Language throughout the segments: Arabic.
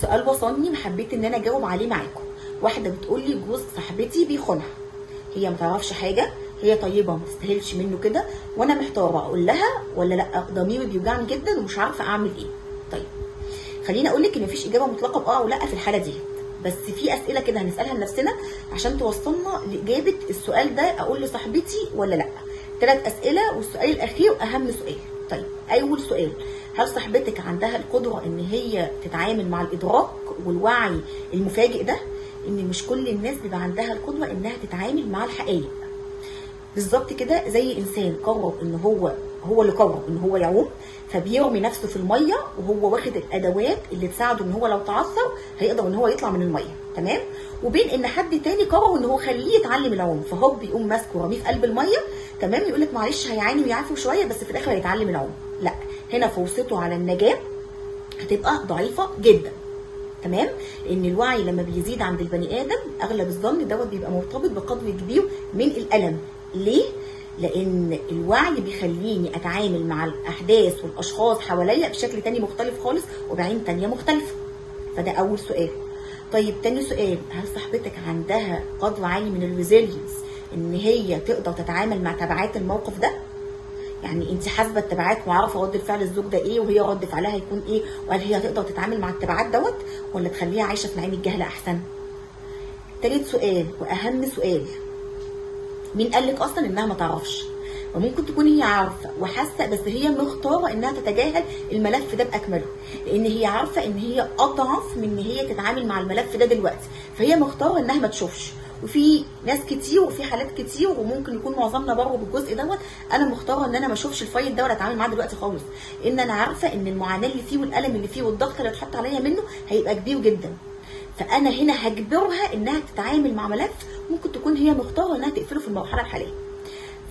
سؤال وصلني حبيت ان انا اجاوب عليه معاكم. واحده بتقول لي جوز صاحبتي بيخونها، هي ما تعرفش حاجه، هي طيبه ما تستاهلش منه كده، وانا محتاره اقول لها ولا لا، ضميري بيوجعني جدا ومش عارفه اعمل ايه. طيب خليني اقول لك ان مفيش اجابه مطلقه باه او لا في الحاله دي، بس في اسئله كده هنسالها لنفسنا عشان توصلنا لاجابه السؤال ده، اقول لصاحبتي ولا لا. 3 اسئله والسؤال الاخير اهم سؤال. طيب اول سؤال، هل صاحبتك عندها القدره ان هي تتعامل مع الادراك والوعي المفاجئ ده؟ ان مش كل الناس بيبقى عندها القدره انها تتعامل مع الحقائق. بالظبط كده زي انسان قرر ان هو اللي قرر ان هو يعوم، فبيرمي نفسه في الميه وهو واخد الادوات اللي تساعده ان هو لو تعثر هيقدر ان هو يطلع من الميه، تمام؟ وبين ان حد تاني قرر ان هو خليه يتعلم العوم، فهو بيقوم ماسكه ورميه في قلب الميه، تمام؟ يقول لك معلش هيعاني ويعافر شويه بس في الاخر هيتعلم العوم. لا، هنا فرصته على النجاه هتبقى ضعيفه جدا، تمام؟ لان الوعي لما بيزيد عند البني ادم اغلب الظن دوت بيبقى مرتبط بقدر كبير من الالم. ليه؟ لان الوعي بيخليني اتعامل مع الاحداث والاشخاص حواليا بشكل تاني مختلف خالص وبعين تانيه مختلفه. فده اول سؤال. طيب تاني سؤال، هل صاحبتك عندها قدر عالي من الريزيلينس ان هي تقدر تتعامل مع تبعات الموقف ده؟ يعني انت حاسبه التبعات وعارفه رد فعل الزوج ده ايه وهي رد فعلها هيكون ايه، وهل هي هتقدر تتعامل مع التبعات دوت ولا تخليها عايشه في نعيم الجهل احسن؟ تالت سؤال واهم سؤال، مين قال لك اصلا انها ما تعرفش؟ وممكن تكون هي عارفه وحاسه بس هي مختاره انها تتجاهل الملف ده باكمله، لان هي عارفه ان هي اضعف من ان هي تتعامل مع الملف ده دلوقتي، فهي مختاره انها ما تشوفش. وفي ناس كتير وفي حالات كتير وممكن يكون معظمنا بره بالجزء دوت، انا مختاره ان انا ما اشوفش الفايل ده ولا اتعامل معاه دلوقتي خالص، لان انا عارفه ان المعاناه اللي فيه والالم اللي فيه والضغط اللي اتحط عليا منه هيبقى كبير جدا. فانا هنا هجبرها انها تتعامل مع ملف ممكن تكون هي مختاره انها تقفله في المرحله الحاليه.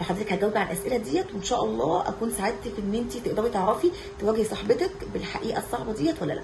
فحضرتك هتجاوبي على الاسئله ديت وان شاء الله اكون ساعدتك ان انت تقدري تعرفي تواجهي صاحبتك بالحقيقه الصعبه ديت ولا لا.